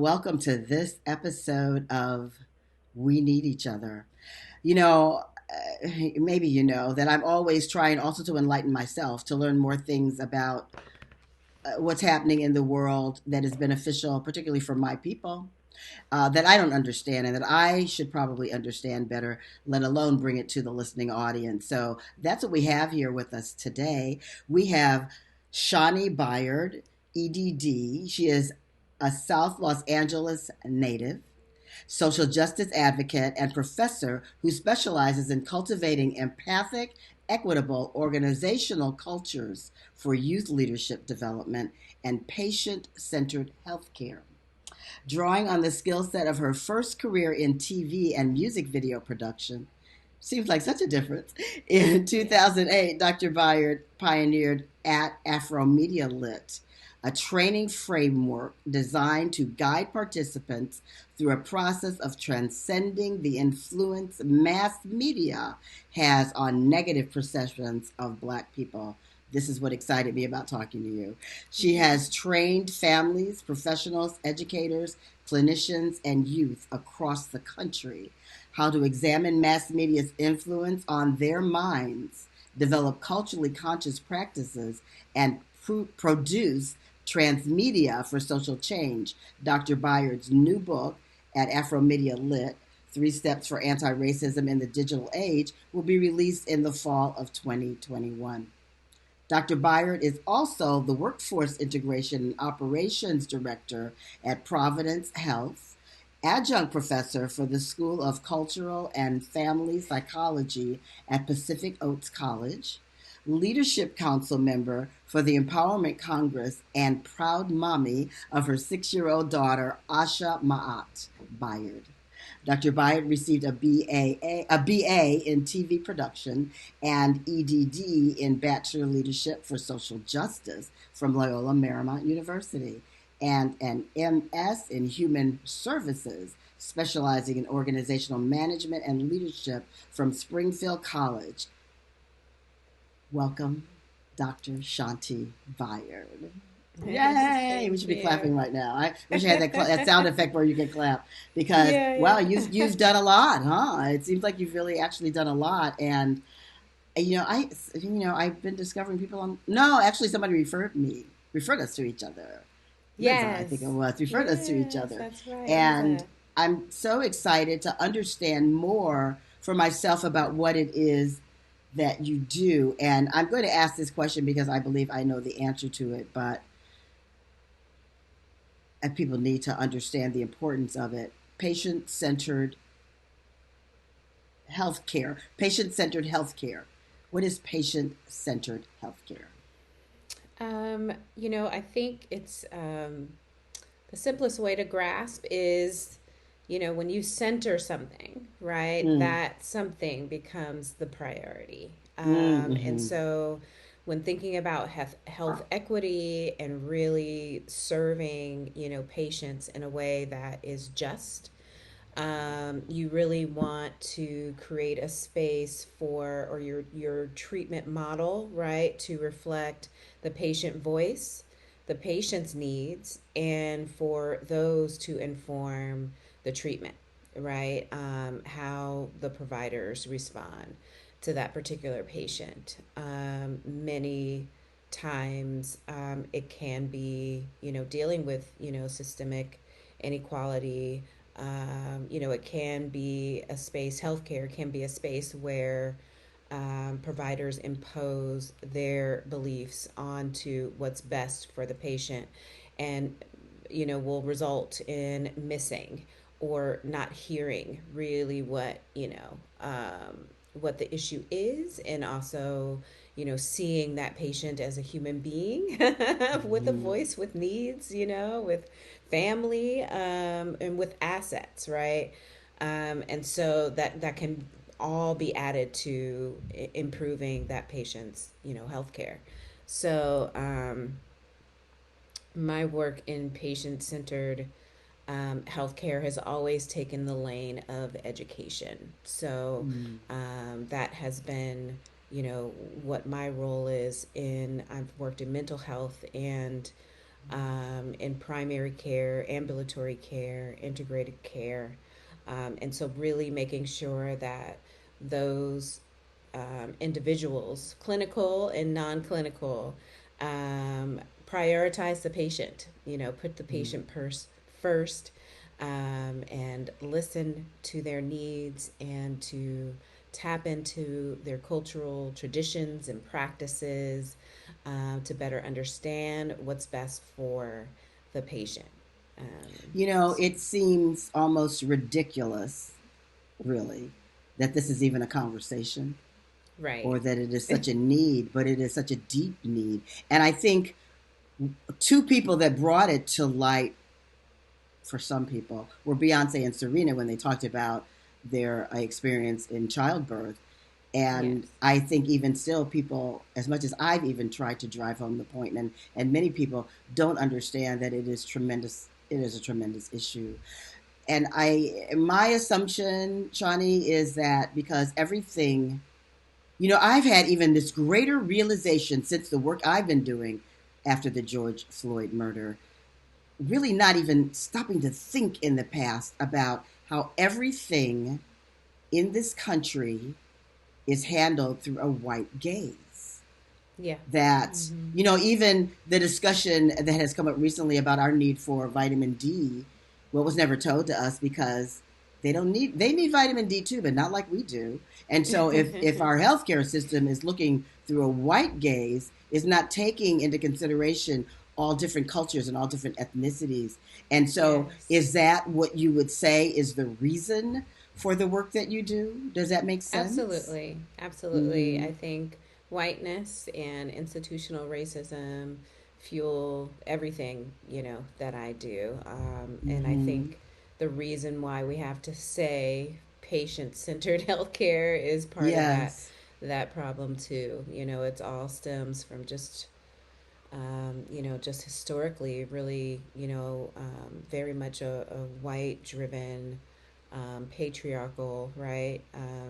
welcome to this episode of We Need Each Other. You know, maybe you know that I'm always trying also to enlighten myself to learn more things about what's happening in the world that is beneficial, particularly for my people, that I don't understand and that I should probably understand better, let alone bring it to the listening audience. So that's what we have here with us today. We have Shani Byard, EDD. She is a South Los Angeles native, social justice advocate, and professor who specializes in cultivating empathic, equitable organizational cultures for youth leadership development and patient centered healthcare. Drawing on the skill set of her first career in TV and music video production, seems like such a difference. In 2008, Dr. Byard pioneered at Afro Media Lit, a training framework designed to guide participants through a process of transcending the influence mass media has on negative perceptions of Black people. This is what excited me about talking to you. She has trained families, professionals, educators, clinicians, and youth across the country how to examine mass media's influence on their minds, develop culturally conscious practices, and produce transmedia for social change. Dr. Byard's new book at Afro Media Lit, Three Steps for Anti-Racism in the Digital Age, will be released in the fall of 2021. Dr. Byard is also the Workforce Integration and Operations Director at Providence Health, adjunct professor for the School of Cultural and Family Psychology at Pacific Oaks College, Leadership Council member for the Empowerment Congress, and proud mommy of her 6-year-old daughter, Asha Ma'at Byard. Dr. Byard received a BA in TV production and EDD in Bachelor Leadership for Social Justice from Loyola Marymount University and an MS in Human Services, specializing in organizational management and leadership from Springfield College. Welcome, Dr. Shanti Byard. Yay! We should be clapping right now. I wish I had that sound effect where you can clap because wow, you've done a lot, huh? It seems like you've really actually done a lot, and I've been discovering people on. No, actually, somebody referred us to each other. Liza, I think it was referred us to each other, That's right, and Liza. I'm so excited to understand more for myself about what it is that you do. And I'm going to ask this question because I believe I know the answer to it, but and people need to understand the importance of it. Patient-centered healthcare. Patient-centered healthcare. What is patient-centered healthcare? I think it's the simplest way to grasp is, when you center something, right, Mm. that something becomes the priority. And Mm-hmm. so when thinking about health equity and really serving, patients in a way that is just, you really want to create a space for, or your treatment model, right, to reflect the patient voice, the patient's needs, and for those to inform the treatment, right? How the providers respond to that particular patient. Many times it can be, dealing with, systemic inequality. It can be a space, healthcare can be a space where providers impose their beliefs onto what's best for the patient and, will result in missing or not hearing really what the issue is, and also, seeing that patient as a human being with a Mm-hmm. voice, with needs, with family, and with assets, right? And so that can all be added to improving that patient's, healthcare. So my work in patient-centered healthcare has always taken the lane of education. So Mm-hmm. that has been, what my role is in. I've worked in mental health and in primary care, ambulatory care, integrated care. And so, really making sure that those individuals, clinical and non clinical, um, prioritize the patient, put the Mm. patient first, and listen to their needs and to tap into their cultural traditions and practices to better understand what's best for the patient. Um, It seems almost ridiculous, really, that this is even a conversation right. or that it is such a need, but it is such a deep need. And I think two people that brought it to light for some people were Beyonce and Serena when they talked about their experience in childbirth. Yes. And I think even still, people, as much as I've even tried to drive home the point, and many people don't understand that it is tremendous. It is a tremendous issue. And my assumption, Shani, is that because everything, I've had even this greater realization since the work I've been doing after the George Floyd murder, really not even stopping to think in the past about how everything in this country is handled through a white gaze. Yeah. That, Mm-hmm. even the discussion that has come up recently about our need for vitamin D, well, was never told to us because they need vitamin D too, but not like we do. And so if our healthcare system is looking through a white gaze, is not taking into consideration all different cultures and all different ethnicities. And so Yes. is that what you would say is the reason for the work that you do? Does that make sense? Absolutely. Absolutely. Mm-hmm. I think whiteness and institutional racism fuel everything, that I do. And I Mm-hmm. think the reason why we have to say patient-centered healthcare is part of Yes. that problem too. It's all stems from just historically, really, very much a white driven, patriarchal, right,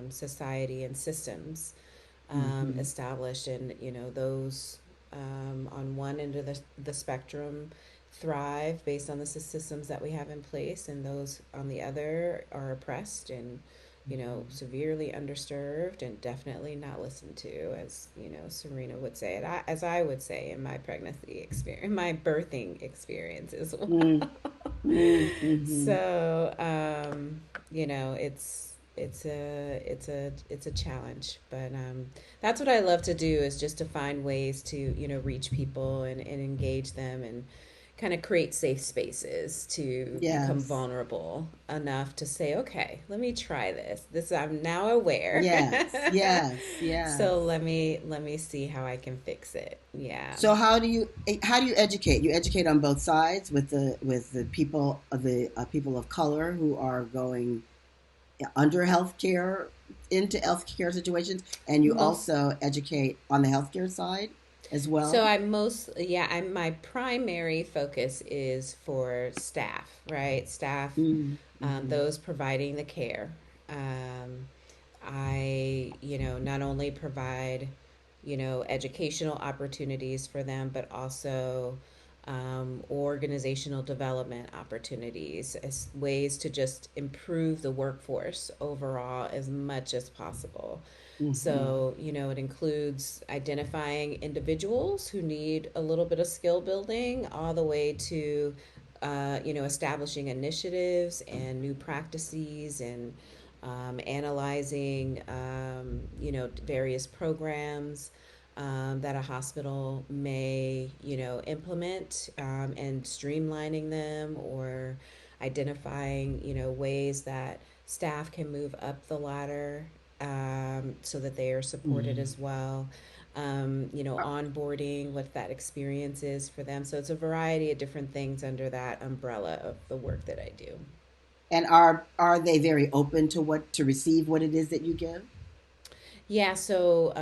society and systems Mm-hmm. established. And, those on one end of the spectrum thrive based on the systems that we have in place, and those on the other are oppressed and severely underserved and definitely not listened to, as Serena would say it, as I would say in my pregnancy experience, my birthing experience as well. Mm-hmm. Mm-hmm. So it's a challenge, but that's what I love to do, is just to find ways to reach people and engage them and kind of create safe spaces to become Yes. vulnerable enough to say, okay, let me try this, I'm now aware. Yes. Yes. So Yes. let me see how I can fix it. Yeah. So how do you educate? You educate on both sides with the people of color who are going under healthcare into healthcare situations, and you Most also educate on the healthcare side as So well. I'm most yeah, I'm my primary focus is for staff, right? Staff, Mm-hmm. those providing the care. Um, I, not only provide, educational opportunities for them, but also organizational development opportunities as ways to just improve the workforce overall as much as possible. Mm-hmm. So, it includes identifying individuals who need a little bit of skill building, all the way to, establishing initiatives and new practices, and analyzing, various programs that a hospital may, implement, and streamlining them, or identifying, ways that staff can move up the ladder, so that they are supported Mm-hmm. as well. Onboarding, what that experience is for them. So it's a variety of different things under that umbrella of the work that I do. And are they very open to receive what it is that you give? Yeah, so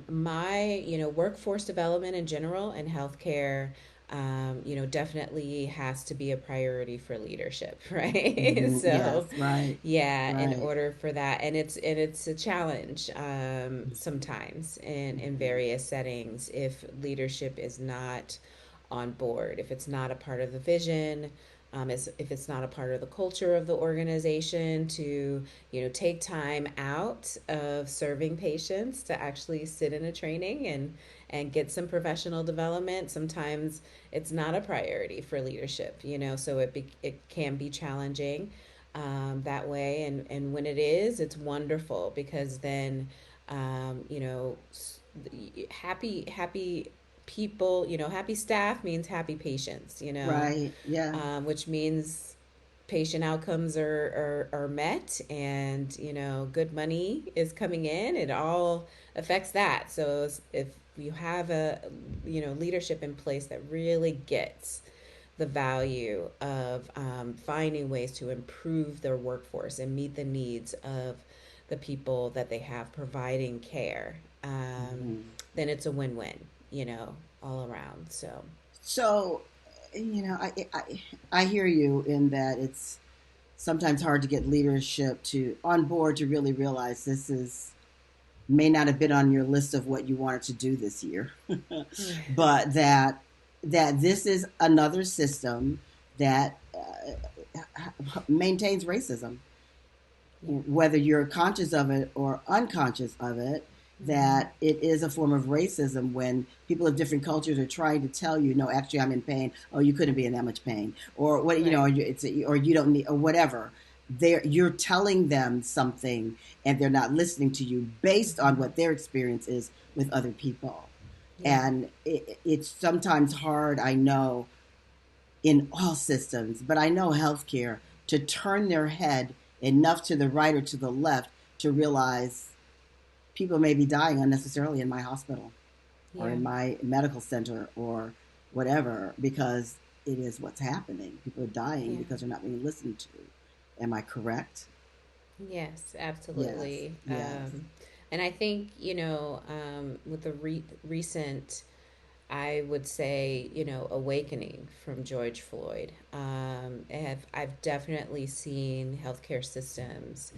my, workforce development in general and healthcare, definitely has to be a priority for leadership, right? Mm-hmm. Yes. So, Right. yeah, in Right. order for that, and it's a challenge sometimes in Mm-hmm. various settings if leadership is not on board. If it's not a part of the vision, if it's not a part of the culture of the organization, to take time out of serving patients to actually sit in a training and get some professional development. Sometimes it's not a priority for leadership, so it can be challenging that way. And when it is, it's wonderful, because then happy people, happy staff means happy patients, Right. Yeah. which means patient outcomes are met, and good money is coming in. It all affects that. So if you have a leadership in place that really gets the value of finding ways to improve their workforce and meet the needs of the people that they have providing care, Hmm. then it's a win-win, all around. So So, I hear you in that it's sometimes hard to get leadership to on board to really realize this is may not have been on your list of what you wanted to do this year, but that this is another system that maintains racism, yeah. whether you're conscious of it or unconscious of it, Mm-hmm. that it is a form of racism when people of different cultures are trying to tell you, no, actually, I'm in pain. Oh, you couldn't be in that much pain, or what, Right. or you don't need, or whatever. You're telling them something, and they're not listening to you based on Mm-hmm. what their experience is with other people, Yeah. and it's sometimes hard. I know in all systems, but I know healthcare, to turn their head enough to the right or to the left to realize people may be dying unnecessarily in my hospital or Yeah. in my medical center or whatever, because it is what's happening. People are dying Yeah. because they're not being listened to. Am I correct? Yes, Yes, absolutely. yes. And I think, with the recent, I would say, awakening from George Floyd, I've definitely seen healthcare systems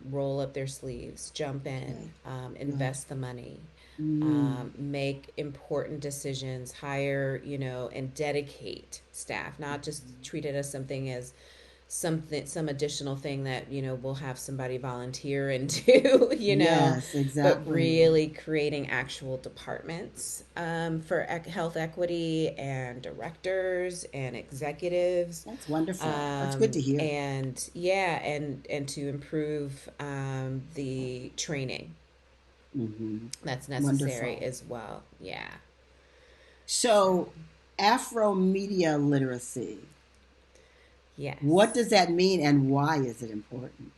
roll up their sleeves, jump Good, in, good. invest the money, Mm, make important decisions, hire, and dedicate staff, not just treat it as something as some additional thing that we'll have somebody volunteer and do, yes, but exactly. really creating actual departments for health equity, and directors and executives, That's wonderful. That's good to hear. and yeah, and to improve the training Hmm. that's necessary Wonderful. as well. Yeah. So So, Afro media literacy, what yes. does that mean and why is it important?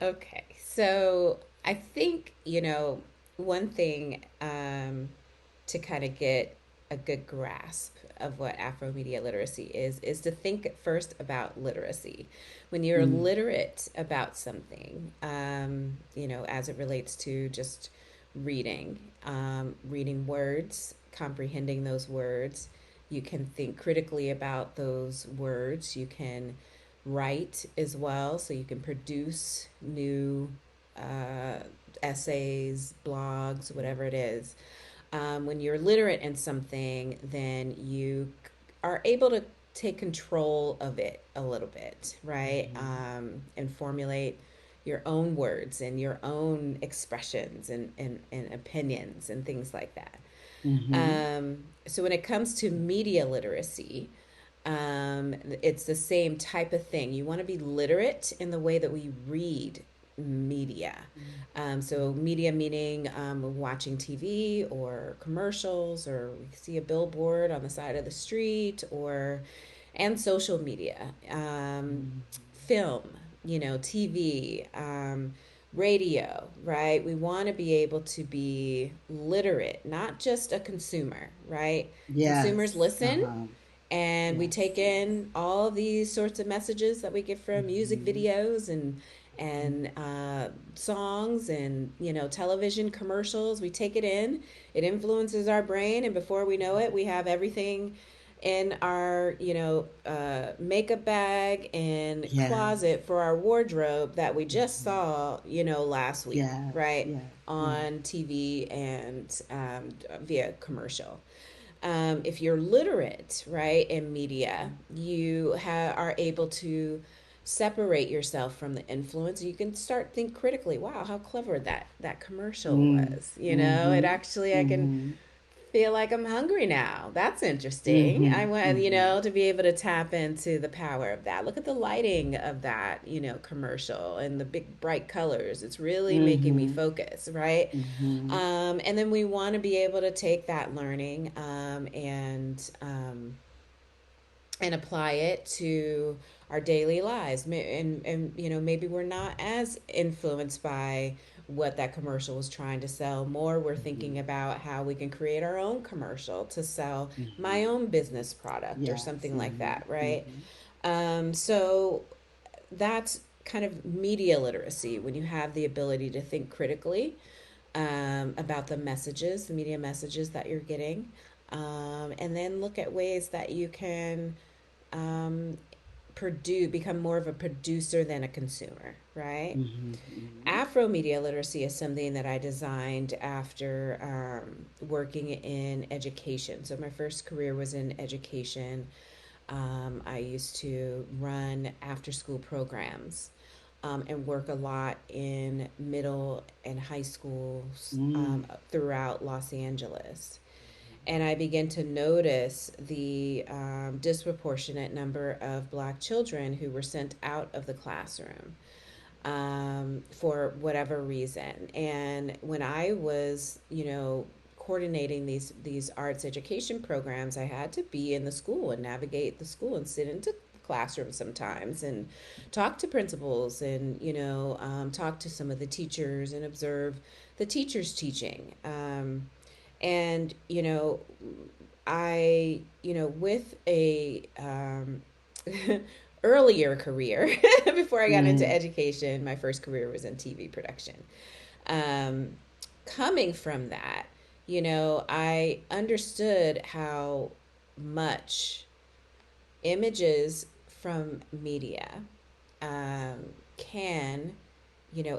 Okay. So I think, one thing to kind of get a good grasp of what Afro media literacy is to think first about literacy. When you're Mm, literate about something, as it relates to just reading words, comprehending those words, you can think critically about those words. You can write as well, so you can produce new uh, essays, blogs, whatever it is. When you're literate in something, then you are able to take control of it a little bit, right? mhm, And formulate your own words and your own expressions and opinions and things like that. mhm. So when it comes to media literacy, it's the same type of thing. You want to be literate in the way that we read media. So media meaning watching TV or commercials, or we see a billboard on the side of the street, and social media, Mhm. film, TV, radio, right? We want to be able to be literate, not just a consumer, right? Consumers Yes. listen, Uh-huh. and we Yes. take in all of these sorts of messages that we get from music Mhm. videos and songs and television commercials. We take it in, it influences our brain, and before we know it, we have everything in our, makeup bag and Yes. closet for our wardrobe that we just Mhm. saw, last week, Yes. right? Yes. Yes. On TV and via commercial. If you're literate, right, in media, you are able to separate yourself from the influence. You can start think critically. Wow, how clever that commercial Mm. was. It Mhm. actually I can Mhm. feel like I'm hungry now. That's interesting. I Mhm. want, Mhm. to be able to tap into the power of that. Look at the lighting of that, commercial and the big bright colors. It's really making me Mhm. focus, right? Mhm. And then we want to be able to take that learning and apply it to our daily lives. And maybe we're not as influenced by what that commercial was trying to sell. More, we're thinking Mhm. about how we can create our own commercial to sell my Mhm. own business product or Yes. something like Mhm. that, right? Mhm. So that's kind of media literacy, when you have the ability to think critically about the messages, the media messages that you're getting, and then look at ways that you can um, become more of a producer than a consumer, right? Mhm. Mhm. Afro media literacy is something that I designed after working in education. So my first career was in education. I used to run after school programs and work a lot in middle and high schools Mm. throughout Los Angeles. And I began to notice the disproportionate number of black children who were sent out of the classroom for whatever reason. And when I was, coordinating these arts education programs, I had to be in the school and navigate the school and sit into classrooms sometimes and talk to principals and talk to some of the teachers and observe the teachers teaching. And I, with a earlier career before I got into Mhm. education, my first career was in TV production. Um, Coming from that, I understood how much images from media um, can,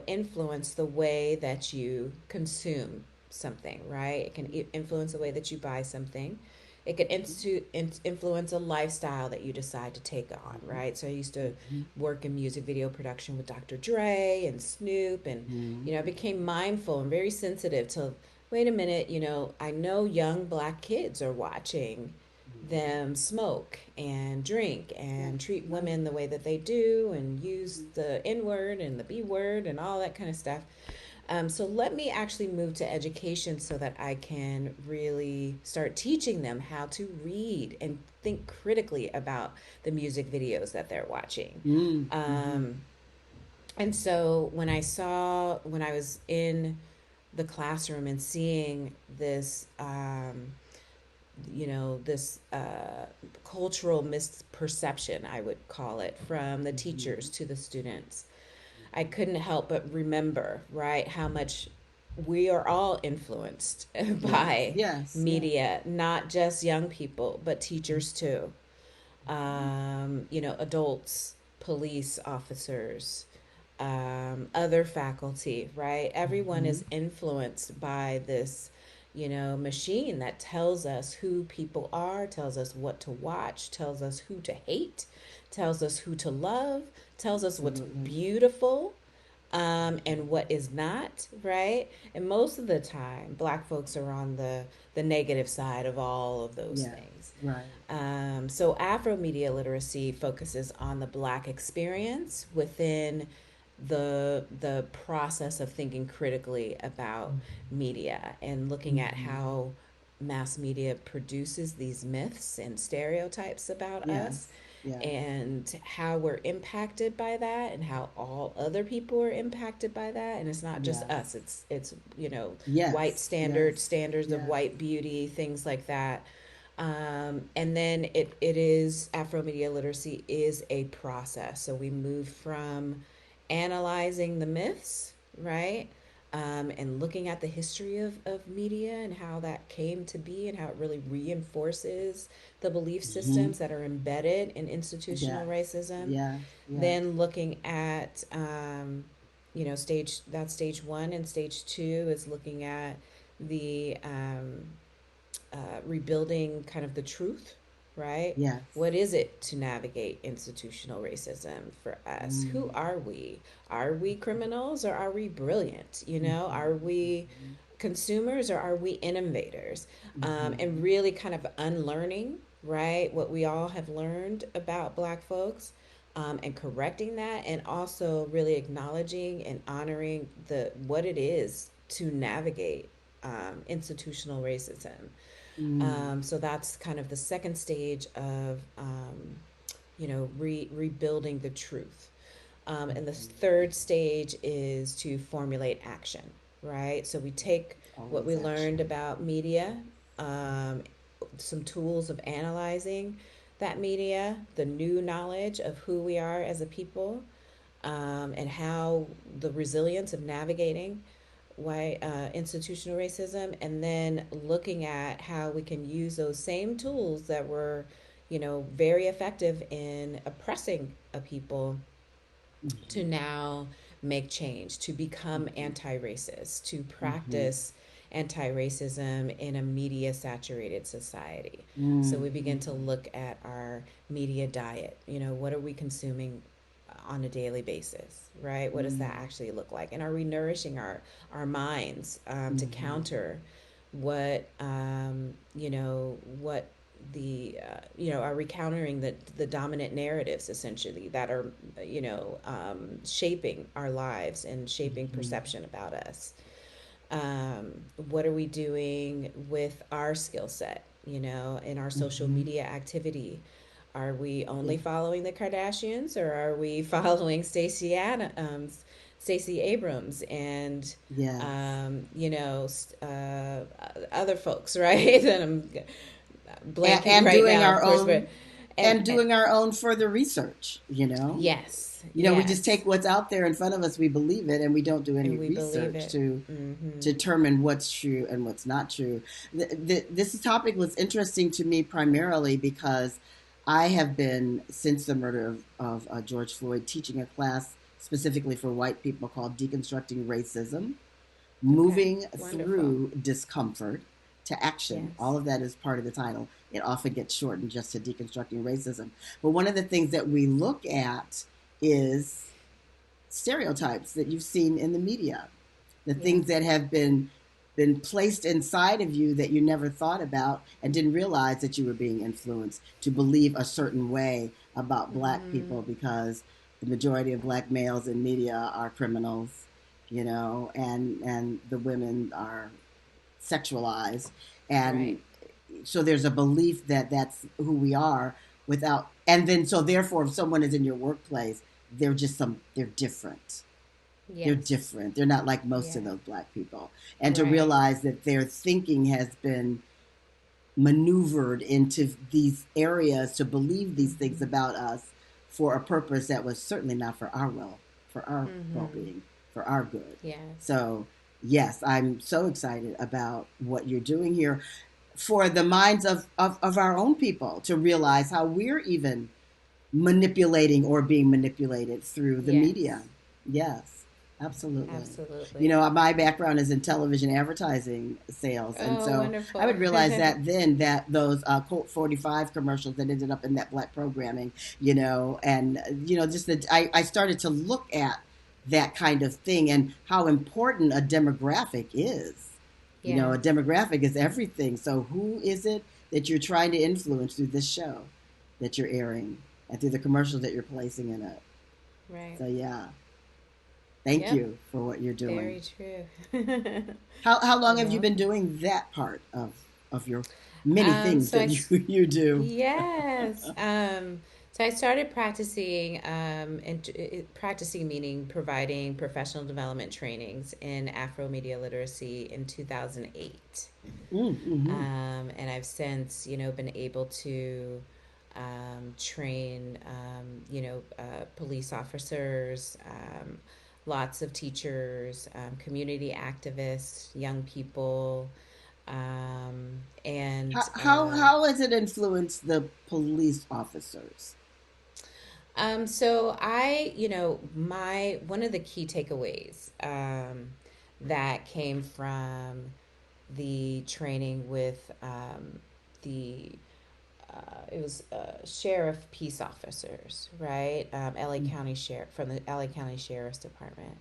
influence the way that you consume something, right? It can influence the way that you buy something. It can influence a lifestyle that you decide to take on, Mhm. right? So I used to Mhm. work in music video production with Dr. Dre and Snoop, and Mhm. I became mindful and very sensitive to. Wait a minute, I know young black kids are watching Mhm. them smoke and drink Right. and treat Right. women the way that they do and use Mhm. the N word and the B word and all that kind of stuff. So let me actually move to education so that I can really start teaching them how to read and think critically about the music videos that they're watching. Mhm. Mhm. Um, and so when I was in the classroom and seeing this this cultural misperception, I would call it, from the teachers Mhm. to the students. I Mhm. couldn't help but remember, right, how much we are all influenced Yes. by Yes. Yes. media, not just young people, but Mhm. teachers too. Mhm. Adults, police officers, other faculty, right? Everyone is Mhm. influenced by this, machine that tells us who people are, tells us what to watch, tells us who to hate, tells us who to love, tells us what's Absolutely. beautiful and Mhm. what is not, right? And most of the time, black folks are on the negative side of all of those Yes. things. Right. So Afro media literacy focuses on the black experience within the process of thinking critically about media and looking at Mhm. how mass media produces these myths and stereotypes about us Yes. Yes. and how we're impacted by that and how all other people are impacted by that. And it's not just Yes. us, it's white Yes. Yes. standards of Yes. white beauty, things like that. And then it is Afro media literacy is a process. So we move from analyzing the myths, right? and looking at the history of media and how that came to be and how it really reinforces the belief Hmm. systems that are embedded in institutional Yes. racism. Yes. Yes. Then looking at, stage one, and stage two is looking at the rebuilding kind of the truth, right? Yes. What is it to navigate institutional racism for us? Who Mm. are we? Are we criminals or are we brilliant? You know, are we Hmm. consumers or are we innovators? And Hmm. really kind of unlearning, right, what we all have learned about Black folks, and correcting that, and also really acknowledging and honoring the what it is to navigate institutional racism. Mm. So that's kind of the second stage of, rebuilding the truth. And the Hmm. third stage is to formulate action, right? So we take what Always we learned action. about media, um, some tools of analyzing that media, the new knowledge of who we are as a people, and how the resilience of navigating why institutional racism, and then looking at how we can use those same tools that were, very effective in oppressing a people to Hmm. now make change, to become Hmm. anti-racist, to Hmm. practice anti-racism in a media saturated society. So we begin to Hmm. look at our media diet. What are we consuming on a daily basis, right? What does that Hmm. actually look like? And are we nourishing our minds, to Hmm. counter what, what are we countering the dominant narratives essentially that are, shaping our lives and shaping Hmm. perception about us? What are we doing with our skill set, in our social Hmm. media activity? Are we Yeah. only following the Kardashians, or are we following Stacey Abrams and, Yes. other folks, right? And I'm blanking And right doing now, of our course, own but and doing our own further research, you know. yes, We just yes, take what's out there in front of us, we believe it, and we don't do any and we believe research it. to Mm-hmm. determine what's true and what's not true. This topic was interesting to me primarily because I have been, since the murder of George Floyd, teaching a class specifically for white people called Deconstructing Racism, Okay, moving wonderful. through discomfort to action. All Yes. of that is part of the title. It often gets shortened just to Deconstructing Racism. But one of the things that we look at is stereotypes that you've seen in the media, the things Yes. that have been placed inside of you that you never thought about and didn't realize that you were being influenced to believe a certain way about black Mm-hmm. people because the majority of black males in media are criminals, and the women are sexualized, Right. and so there's a belief that that's who we are without, and then so therefore if someone is in your workplace, they're different, Yes. they're not like most of Yeah. those black people, and to Right. realize that their thinking has been maneuvered into these areas to believe these things Mm-hmm. about us for a purpose that was certainly not for our Mm-hmm. well-being, for our good. Yes. So yes, I'm so excited about what you're doing here for the minds of our own people to realize how we're even manipulating or being manipulated through the media. Yes. Yes, absolutely. Absolutely. My background is in television advertising sales. And Oh, so I wonderful. would realize that then that those Colt 45 commercials that ended up in that black programming, and, just that I started to look at that kind of thing and how important a demographic is. A Yes. demographic is everything. So who is it that you're trying to influence through this show that you're airing and through the commercials that you're placing in it? Right. So yeah, thank Yep. you for what you're doing. Very true. How long You're have you been welcome. doing that part of your many things So that you do? yes. So I started practicing, and practicing meaning providing professional development trainings in Afro media literacy in 2008. Mm-hmm. And I've since, been able to, train, police officers, lots of teachers, community activists, young people, and How has it influenced the police officers? so my one of the key takeaways that came from the training with the it was sheriff peace officers, right? LA County Sheriff from the LA County Sheriff's Department.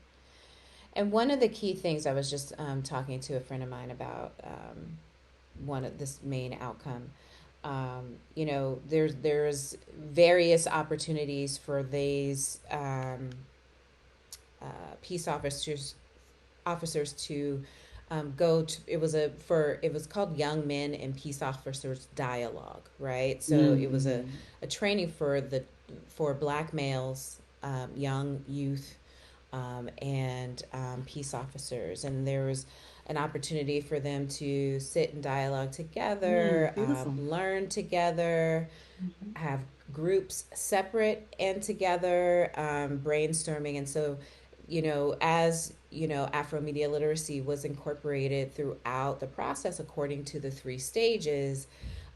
And one of the key things I was just talking to a friend of mine about one of this main outcome. There's various opportunities for these peace officers to go to. It was called Young Men and Peace Officers Dialogue, right? So it was Mm-hmm. a training for black males, young youth, and peace officers, and there was an opportunity for them to sit and dialogue together, Beautiful. learn together, Mm-hmm. have groups separate and together, brainstorming. And so, as Afro media literacy was incorporated throughout the process according to the three stages,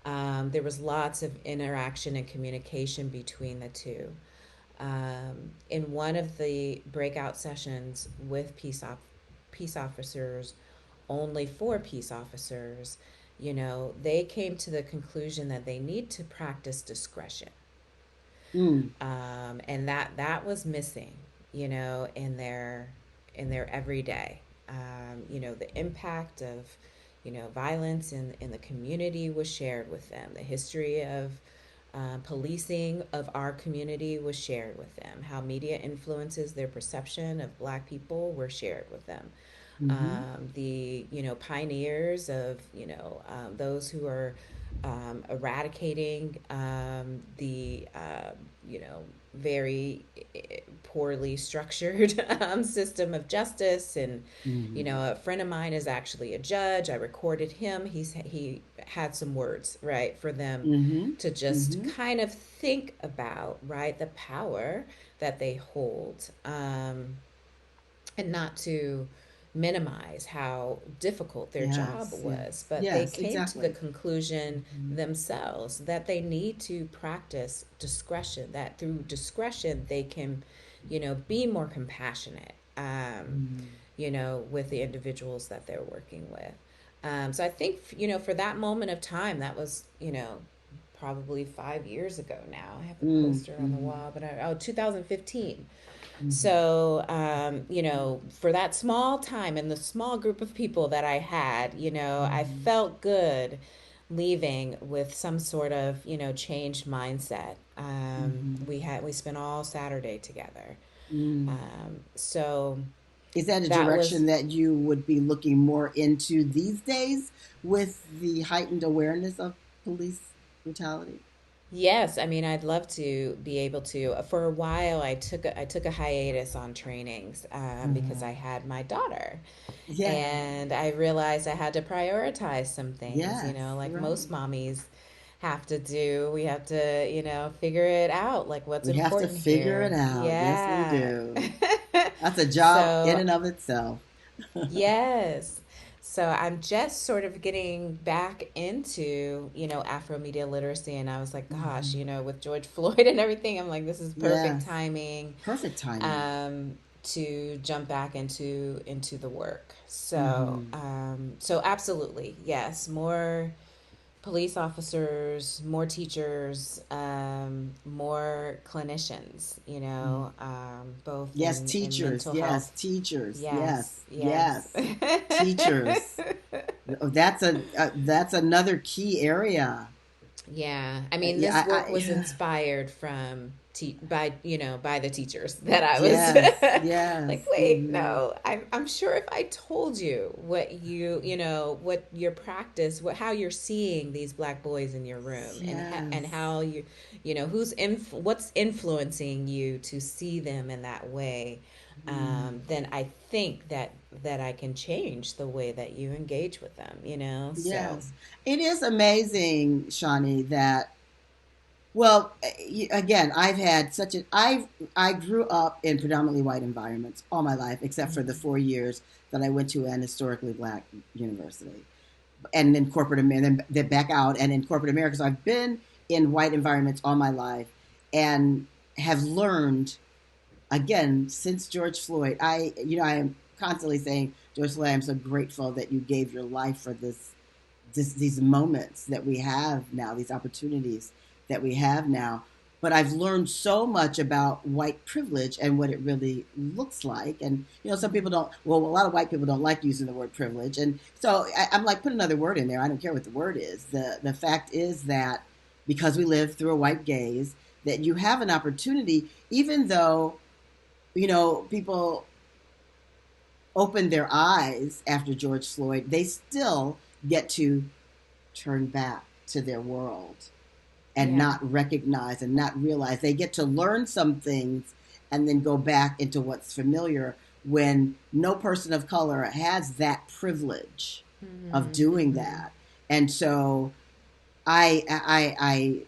there was lots of interaction and communication between the two. In one of the breakout sessions with peace officers, only for peace officers, they came to the conclusion that they need to practice discretion, Mm. and that was missing, in their everyday. The impact of violence in the community was shared with them. The history of policing of our community was shared with them. How media influences their perception of Black people were shared with them. Mm-hmm. The pioneers of those who are eradicating the very poorly structured system of justice. And Mm-hmm. a friend of mine is actually a judge. I recorded him. He had some words, right, for them Mm-hmm. to just Mm-hmm. kind of think about, right, the power that they hold, and not to minimize how difficult their job Yes, was. yes, But they yes, came to the exactly. conclusion Mm-hmm. themselves that they need to practice discretion, that through discretion they can, be more compassionate, Mm. with the individuals that they're working with. So I think, for that moment of time, that was, probably 5 years ago now. I have the Mm. poster on the Mm-hmm. wall, but 2015. Mm-hmm. So, for that small time and the small group of people that I had, I Mm-hmm. felt good leaving with some sort of, changed mindset. Mm-hmm. We spent all Saturday together. Mm. So Is that a that was. direction that you would be looking more into these days with the heightened awareness of police brutality? Yes, I mean, I'd love to be able to. For a while, I took a hiatus on trainings, because I Uh, had my daughter, yeah. and I realized I had to prioritize some things. Yes. Like Right. most mommies have to do. We have to, figure it out, like what's We have to important figure it here. out. Yes, we Yeah. do. That's a job in So and of itself. yes. So I'm just sort of getting back into, Afro media literacy. And I was like, gosh, Hmm. with George Floyd and everything, I'm like, this is perfect Yes. timing, Perfect timing. to jump back into the work. So, Hmm. so absolutely, yes, more police officers, more teachers, more clinicians, both Yes, in teachers. mental Yes, health. teachers. Yes, Yes, yes. yes, teachers. Oh, that's another key area. Yeah. I mean, Yeah, this work was yeah. inspired from by the teachers that I was Yes, yes. like, wait, Hmm. no. I'm sure if I told you what your practice, how you're seeing these black boys in your room, and Yes. how what's influencing you to see them in that way, Mm. then I think that I can change the way that you engage with them, so. Yes. It is amazing, Shawnee, that Well, again, I've had such a I grew up in predominantly white environments all my life, except for the Mm-hmm. 4 years that I went to an historically black university, and in corporate America, then back out, and in corporate America. So I've been in white environments all my life, and have learned again since George Floyd. I am constantly saying, George Floyd, I'm so grateful that you gave your life for these moments that we have now, these opportunities that we have now. But I've learned so much about white privilege and what it really looks like. And, some people don't, well, a lot of white people don't like using the word privilege. And so I'm like, put another word in there. I don't care what the word is. The fact is that because we live through a white gaze, that you have an opportunity, even though, people opened their eyes after George Floyd, they still get to turn back to their world and Yeah. not recognize and not realize. They get to learn some things and then go back into what's familiar when no person of color has that privilege of Mm-hmm. doing Mm-hmm. that. And so I I I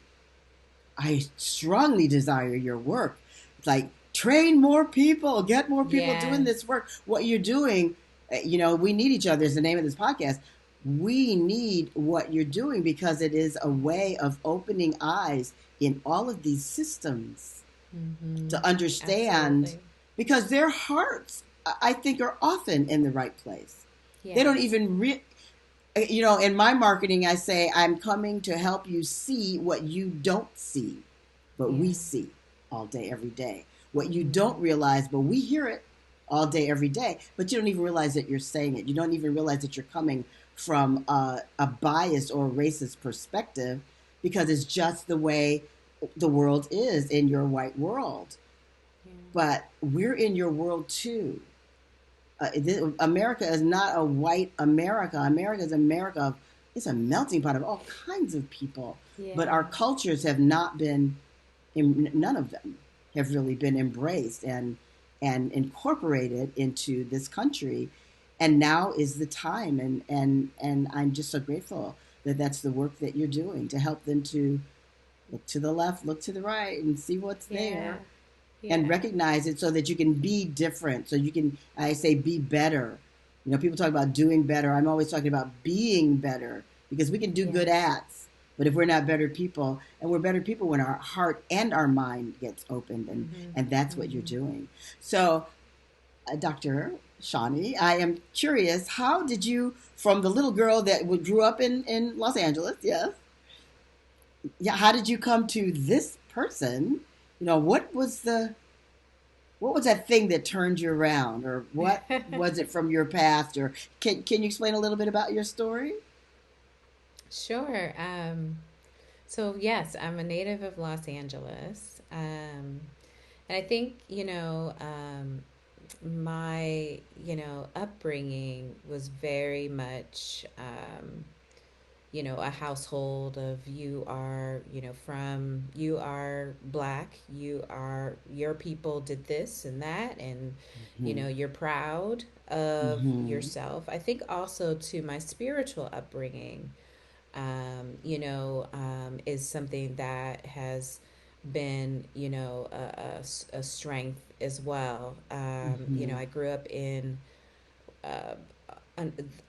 I strongly desire your work. It's like train more people, get more people doing Yes. this work. What you're doing, we need each other is the name of this podcast. We need what you're doing because it is a way of opening eyes in all of these systems Mm-hmm. to understand Absolutely. because their hearts, I think, are often in the right place. They don't Yes. even in my marketing, I say, I'm coming to help you see what you don't see, but Yeah. we see all day, every day. What you Mm-hmm. don't realize, but we hear it all day, every day, but you don't even realize that you're saying it. You don't even realize that you're coming from a biased or racist perspective because it's just the way the world is in your white world. Yeah. But we're in your world too. America is not a white America. America is America. It's a melting pot of all kinds of people. But Yeah. our cultures have not been, none of them have really been embraced and incorporated into this country. And now is the time. And I'm just so grateful that that's the work that you're doing to help them to look to the left, look to the right, and see what's Yeah. there and Yeah. recognize it so that you can be different. So you can, I say, be better. People talk about doing better. I'm always talking about being better because we can do good Yes. acts, but if we're not better people, and we're better people when our heart and our mind gets opened, Mm-hmm. and that's what you're Mm-hmm. doing. So, Dr. Shani, I am curious, how did you, from the little girl that grew up in Los Angeles, yes, yeah, how did you come to this person? What was that thing that turned you around, or what was it from your past, or can you explain a little bit about your story? Sure. So yes, I'm a native of Los Angeles. And I think, my, upbringing was very much, a household of you are black, your people did this and that, and, Mm-hmm. you're proud of Mm-hmm. yourself. I think also to my spiritual upbringing, is something that has been, a strength as well. Mm-hmm. I grew up in uh,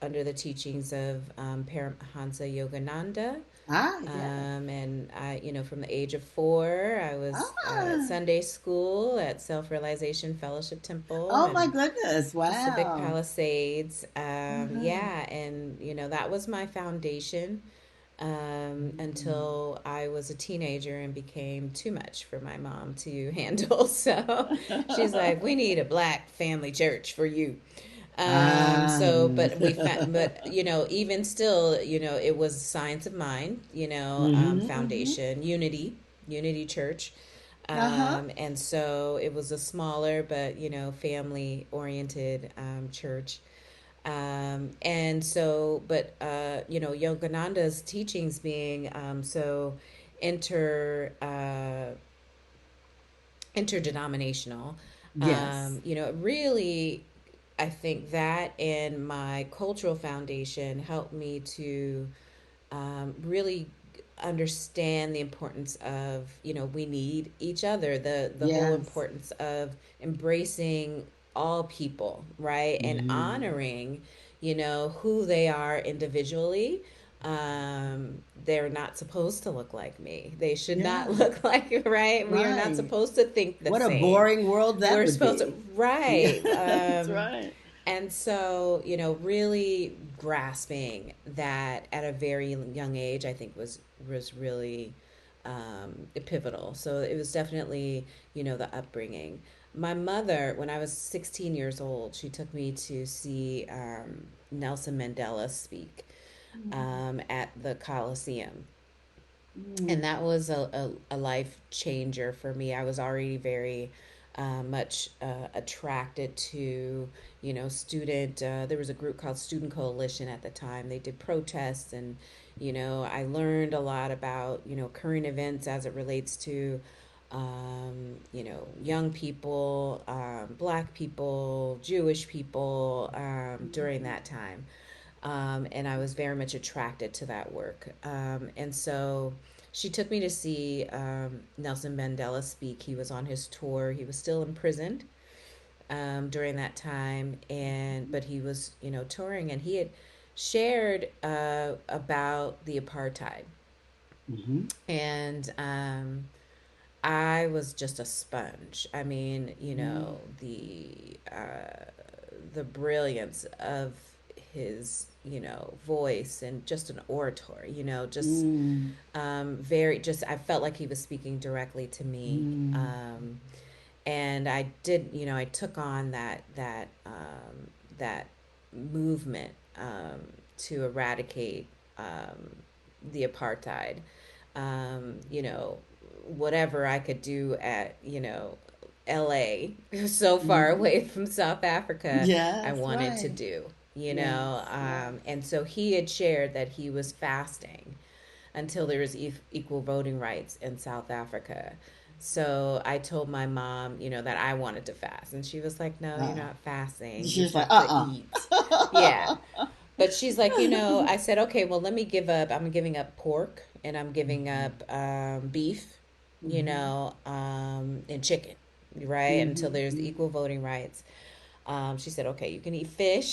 under the teachings of Paramahansa Yogananda. Yeah. And I, from the age of 4, I was at Ah. Sunday school at Self Realization Fellowship Temple Oh my in goodness. Pacific Wow. Palisades. Uh-huh. Yeah, and that was my foundation Mm-hmm. until I was a teenager and became too much for my mom to handle. So she's like, "We need a black family church for you." Ah. But even still, it was Science of Mind, Mm-hmm. Mm-hmm. foundation, Unity Church. Uh-huh. And so it was a smaller but, family oriented church. And so, but, Yogananda's teachings being so inter, interdenominational, Yes. really, I think that and my cultural foundation helped me to really understand the importance of, we need each other, the whole Yes. importance of embracing all people, right? And Hmm. honoring, who they are individually. They're not supposed to look like me. They should not Yeah. look like, right? We are not Right. supposed to think the What a same. boring world that We're would supposed to, be. Yeah, right. that's right. And so, really grasping that at a very young age, I think was really pivotal. So it was definitely, the upbringing. My mother, when I was 16 years old, she took me to see Nelson Mandela speak at the Coliseum. And Mm. that was a life changer for me. I was already very much attracted to, student. There was a group called Student Coalition at the time. They did protests, and I learned a lot about current events as it relates to young people, black people, Jewish people during that time. And I was very much attracted to that work. And so she took me to see Nelson Mandela speak. He was on his tour. He was still imprisoned during that time, and but he was touring, and he had shared about the apartheid, Hmm. and I was just a sponge. I mean, Hmm. the brilliance of his, voice, and just an orator, just Mm. very just I felt like he was speaking directly to me. Mm. And I took on that movement to eradicate the apartheid. You know, whatever I could do at, LA, so far Hmm. away from South Africa, I Yes, wanted to right. do, Yes, yes. and so he had shared that he was fasting until there was equal voting rights in South Africa. So I told my mom, that I wanted to fast. And she was like, no, you're Uh, not fasting. You she's just like, have to eat. Yeah. uh-uh. But she's like, I said, okay, well, let me give up. I'm giving up pork, and I'm giving Hmm. up beef, Hmm. and chicken, right? Until Hmm. there's Hmm. equal voting rights. She said, okay, you can eat fish,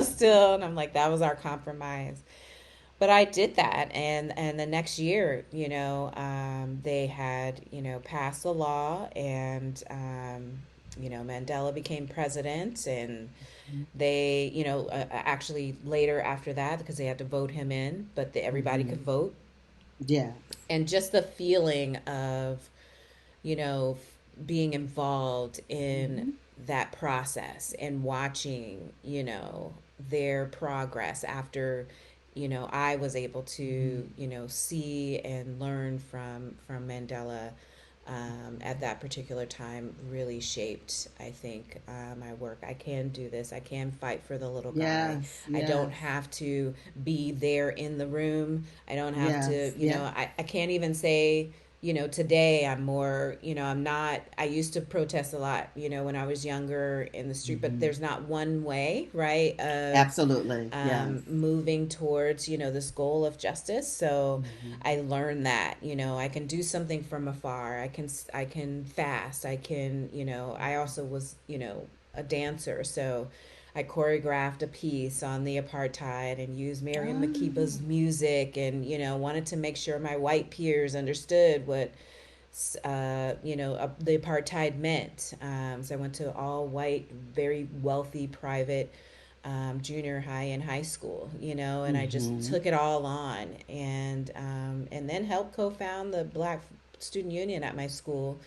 still. And I'm like, that was our compromise. But I did that, and the next year, they had passed a law, and Mandela became president, and they actually later after that, because they had to vote him in, but everybody Hmm. could vote, Yes. and just the feeling of you know being involved in Hmm. that process and watching their progress after I was able Hmm. to see and learn from Mandela at that particular time really shaped, I think, my work. I can do this. I can fight for the little guy. Yes, I don't yes, have to be there in the room. I don't have yes, to, yeah. I can't even say, today I'm more, I'm not, I used to protest a lot, when I was younger in the street, but Hmm. there's not one way, right, of Absolutely, yes. moving towards this goal of justice. So Hmm. I learned that I can do something from afar. I can fast. I can I also was a dancer, so I choreographed a piece on the apartheid and used Miriam Ah, Makiba's music, and wanted to make sure my white peers understood what the apartheid meant. So I went to all white, very wealthy private junior high and high school, and I just hmm. took it all on, and then helped co-found the Black Student Union at my school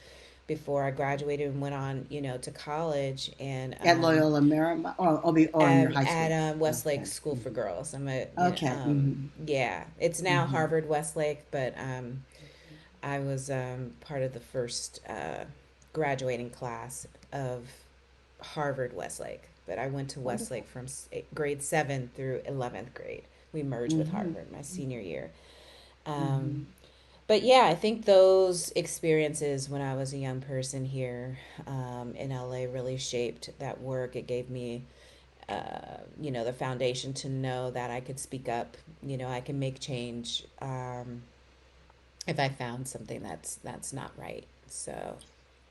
before I graduated and went on, to college, and At Loyola Marymount, or in your high at school? Westlake Okay. School for Hmm. Girls. I'm a, Okay. Hmm. yeah, it's now Hmm. Harvard Westlake, but I was part of the first graduating class of Harvard Westlake, but I went to Westlake Wonderful. from grade 7 through 11th grade. We merged with Hmm. Harvard my senior year. Hmm. Um, but yeah, I think those experiences when I was a young person here in LA really shaped that work. It gave me, the foundation to know that I could speak up, I can make change. if I found something that's not right. So,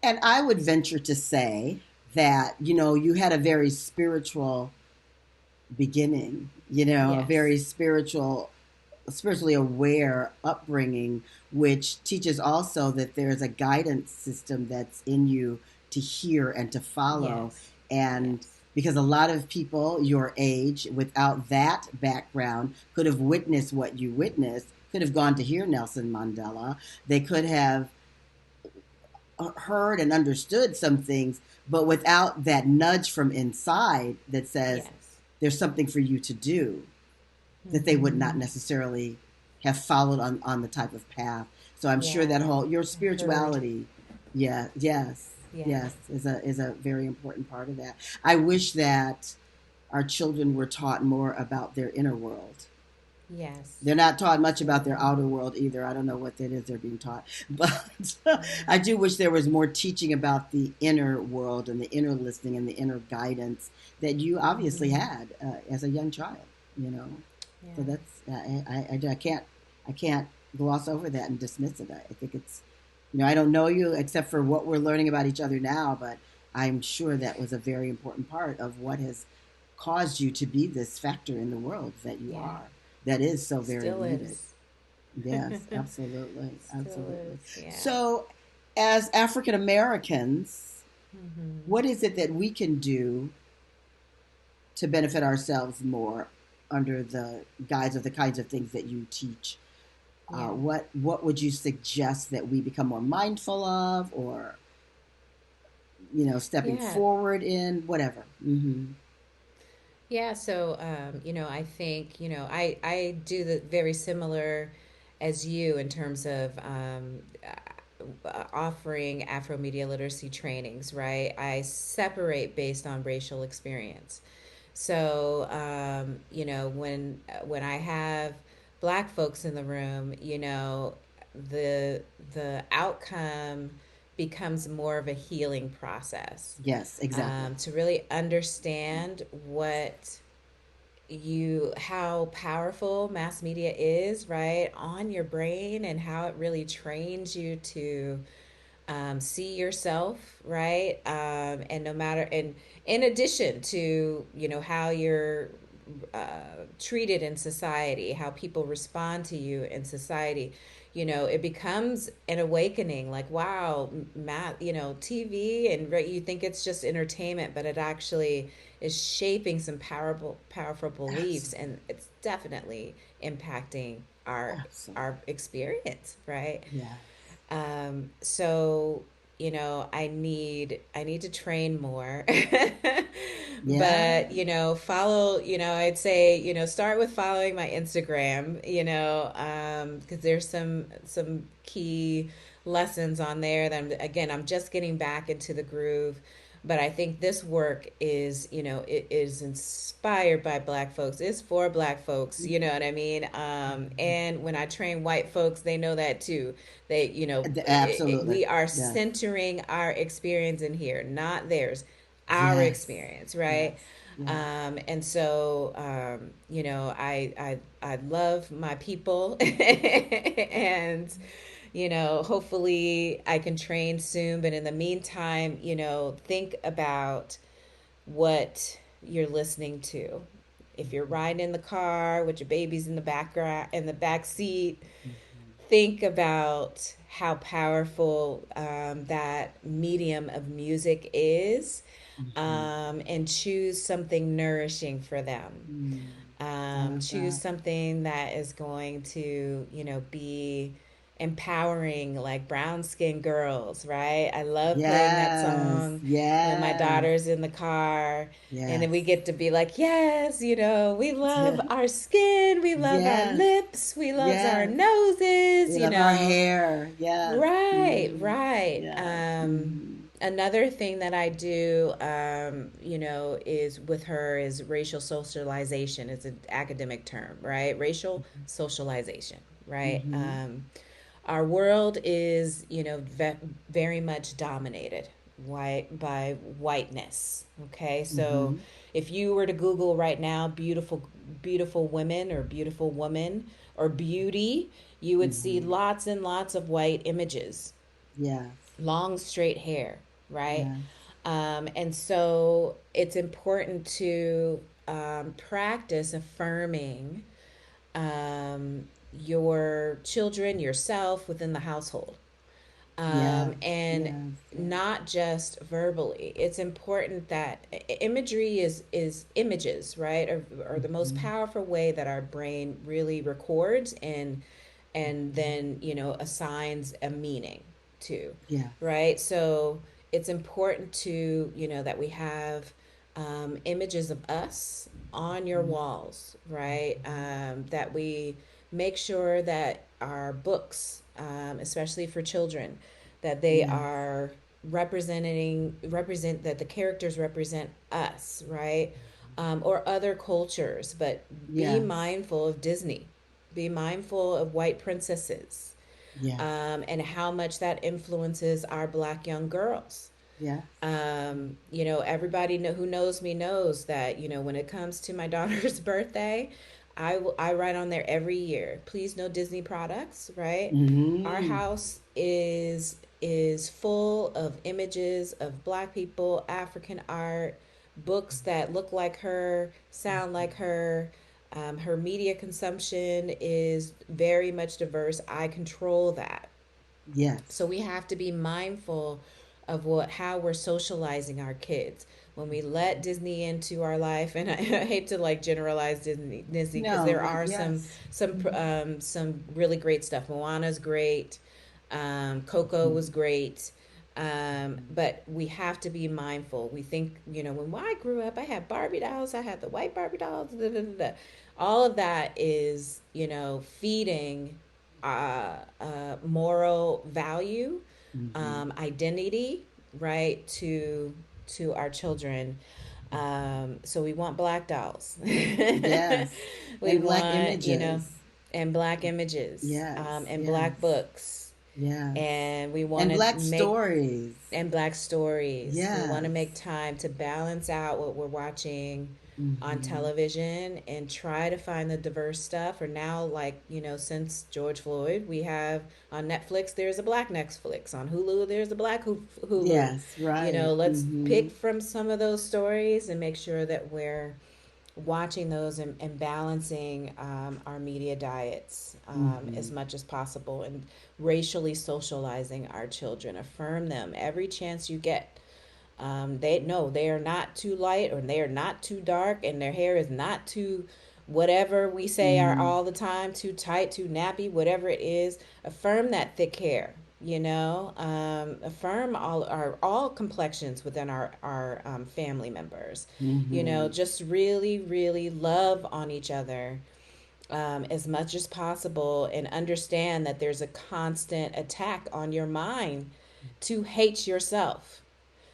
And I would venture to say that, you had a very spiritual beginning, a yes. very spiritually aware upbringing, which teaches also that there's a guidance system that's in you to hear and to follow. Yes. And Yes. because a lot of people your age without that background could have witnessed what you witnessed, could have gone to hear Nelson Mandela. They could have heard and understood some things, but without that nudge from inside that says Yes. there's something for you to do, that they would not Mhm. necessarily have followed on the type of path. So I'm sure that Yeah. whole your Heard. spirituality, yeah, yes, Yeah. yes, is a very important part of that. I wish that our children were taught more about their inner world. Yes. They're not taught much about their Absolutely. outer world either. I don't know what that is they're being taught, but I Mm. do wish there was more teaching about the inner world and the inner listening and the inner guidance that you obviously Mhm. had as a young child. You know, so Yeah. that's I can't gloss over that and dismiss it. I think it's I don't know you except for what we're learning about each other now, but I'm sure that was a very important part of what has caused you to be this factor in the world that you Yeah. are. That is so very Still needed. is. Yes, absolutely, Still absolutely. is. Yeah. So, as African Americans, Mhm. what is it that we can do to benefit ourselves more under the guise of the kinds of things that you teach? Yeah. What would you suggest that we become more mindful of, or stepping Yeah. forward in whatever? Mm-hmm. Yeah, so I think, I do the very similar as you in terms of offering Afro media literacy trainings, right? I separate based on racial experience. So, when I have black folks in the room, the the outcome becomes more of a healing process, Yes, exactly. to really understand how powerful mass media is, right, on your brain, and how it really trains you to see yourself, right, and no matter, and in addition to how you're treated in society, how people respond to you in society, it becomes an awakening, like, wow, Matt, TV, and right, you think it's just entertainment, but it actually is shaping some powerful beliefs, Absolutely, and it's definitely impacting our absolutely. experience, right? Yes. So I need to train more, Yeah. but follow. I'd say start with following my Instagram. Because there's some key lessons on there that again I'm just getting back into the groove. But I think this work is, it is inspired by black folks. It's for black folks, you know what I mean? And when I train white folks, they know that too. Absolutely. We are Yes. centering our experience in here, not theirs, our Yes. experience, right? Yes. Yes. And so, I love my people, and hopefully I can train soon. But in the meantime, think about what you're listening to. If you're riding in the car with your babies in the background, in the back seat, Mhm. think about how powerful that medium of music is, Mhm. and choose something nourishing for them. Mm. I love Choose that. something that is going to, be empowering, like Brown Skin Girls, right? I love playing that Yes. song when my Yes. daughter's in the car. And then we Yes. get to be like, yes, we love our skin, we love our Yes. lips, we love our Yes. noses, We love our hair. Yes. Right, Mm. right. Yes. Mm. Another thing that I do, is with her is racial socialization. It's an academic term, right? Racial socialization, right? Mm-hmm. Our world is, very much dominated by whiteness. Okay, so Mm-hmm. if you were to Google right now, beautiful beautiful women or beautiful woman or beauty, you would see Mm-hmm. lots and lots of white images, Yes. long straight hair, right? Yes. And so it's important to practice affirming your children, yourself within the household, Yes. and Yes. Yes. not just verbally. It's important that imagery is images, right? Are the most Mm-hmm. powerful way that our brain really records and then assigns a meaning to, Yes. right? So it's important to that we have images of us on your Mm-hmm. walls, right? That we make sure that our books, especially for children, that they Yes. are represent that the characters represent us, right? Or other cultures, but be Yes. mindful of Disney, be mindful of white princesses, Yes. and how much that influences our black young girls. Yes. Everybody who knows me knows that when it comes to my daughter's birthday, I write on there every year. Please, no Disney products, right? Our Mm-hmm. house is full of images of black people, African art, books that look like her, sound like her. Her media consumption is very much diverse. I control that. So Yes. we have to be mindful of how we're socializing our kids when we let Disney into our life. And I hate to like generalize Disney because No, there but are yes. Mm-hmm. some really great stuff. Moana's great. Coco was Mm-hmm. great. But we have to be mindful. We think, when I grew up, I had Barbie dolls, I had the white Barbie dolls, da, da, da, da. All of that is, feeding moral value, Mm-hmm. identity, right, to our children. So we want black dolls. Yes. We And black want, images. and black images, Yes. and Yes. black books, Yes. and we want And to black make stories. and black stories. We want to Yes. make time to balance out what we're watching on Mm-hmm. television and try to find the diverse stuff. Or now, like, since George Floyd, we have on Netflix, there's a black Netflix. On Hulu, there's a black Hulu. Yes. Right. Let's Mm-hmm. pick from some of those stories and make sure that we're watching those and balancing our media diets Mm-hmm. as much as possible, and racially socializing our children. Affirm them every chance you get. They know they are not too light or they are not too dark, and their hair is not too whatever we say are Mm-hmm. all the time, too tight, too nappy, whatever it is. Affirm that thick hair. Affirm all complexions within our family members. Mm-hmm. Just really, really love on each other as much as possible, and understand that there's a constant attack on your mind to hate yourself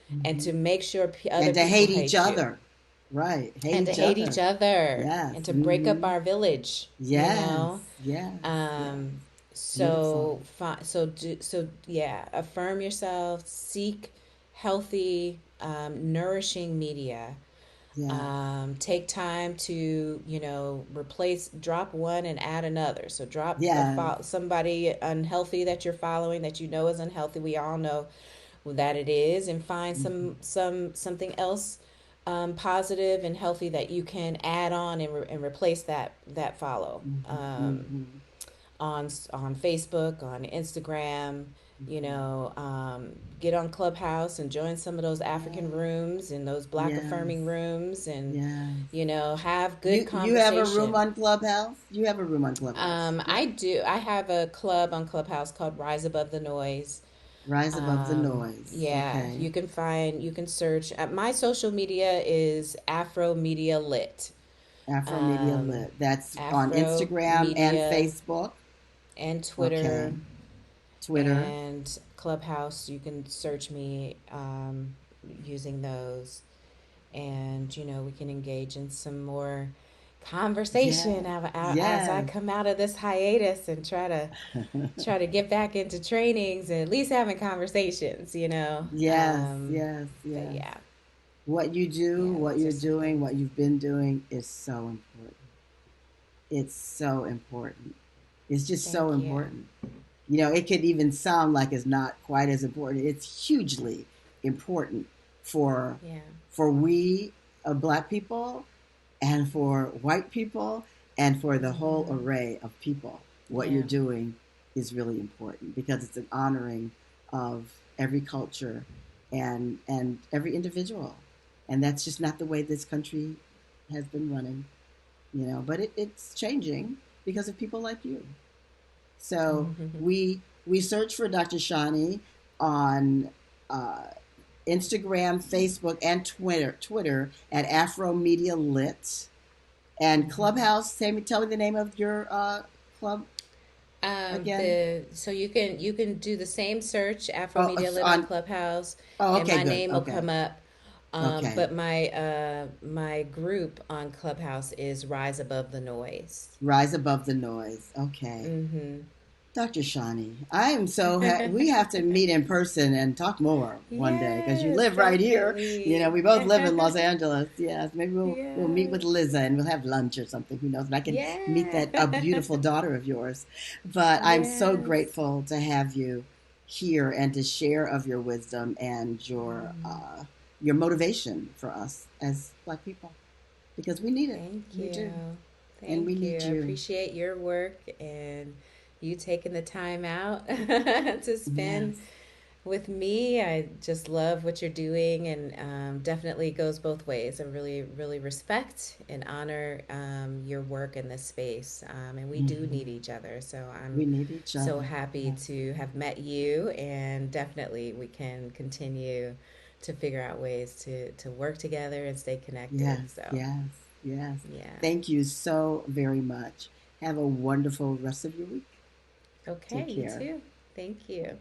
and Mm-hmm. to make sure other And to people hate each hate you, other. Right. Hate and to each hate each other. other, Yes. and to break up Mm-hmm. our village. Yes. Yes. Yes. Um, Beautiful. so yeah, affirm yourself, seek healthy, nourishing media. Yes. Take time to replace, drop one and add another. So drop Yes. somebody unhealthy that you're following that is unhealthy. We all know that it is, and find Mm-hmm. something else positive and healthy that you can add on and replace that follow. Mm-hmm. Um, Mm-hmm. on Facebook, on Instagram, Mm-hmm. get on Clubhouse and join some of those African Yes. rooms and those black Yes. affirming rooms, and Yes. have good You have a room conversation. on Clubhouse? You have a room on Clubhouse. Yeah. I do. I have a club on Clubhouse called Rise Above the Noise. Rise above the noise. Yeah, Okay. you can search. My social media is Afro Media Lit. Afro Media Um, Lit. That's on Afro Instagram and Media Facebook. and Twitter Okay. Twitter. and Clubhouse. You can search me using those, and we can engage in some more conversation Yes. as I Yes. come out of this hiatus and try to get back into trainings and at least having conversations. Yes. Yes. But Yes. yeah, What you do, yeah, what those are you're some doing, things. what you've been doing is so important. It's so important. It's just so Thank you. important. It could even sound like it's not quite as important. It's hugely important for Yeah. we black people and for white people and for the whole Hmm. array of people. What you're Yeah. doing is really important because it's an honoring of every culture and every individual. And that's just not the way this country has been running, but it's changing because of people like you. So we search for Dr. Shani on uh, Instagram, Facebook, and Twitter at Afro Media Lit and Hmm. Clubhouse. Tell me the name of your club again. The so you can do the same search Afro Oh, Media Lit on on. Clubhouse, Oh, and okay, my good. name will Okay, come up. okay. But my group on Clubhouse is Rise Above the Noise. Rise above the noise. Okay. Mm-hmm. Dr. Shani, I am so we have to meet in person and talk more one day because you Yes, live right here. definitely. We both live in Los Angeles. Yes, maybe we'll meet with Yes. Liza and we'll have lunch or something. Who knows? And I can meet Yeah. that a beautiful daughter of yours. But I'm so Yes. grateful to have you here and to share of your wisdom and Mm, your motivation for us as Black people because we need it. thank We you. do, and we Thank you. need I you. appreciate your work and you taking the time out to spend Yes, with me. I just love what you're doing, and definitely goes both ways. I really, really respect and honor your work in this space. And we do hmm need each other. So I'm we need each so other. happy Yes. to have met you, and definitely we can continue to figure out ways to work together and stay connected. Yes, So, yes, yes. yeah. Thank you so very much. Have a wonderful rest of your week. Okay, Take you care. too. Thank you.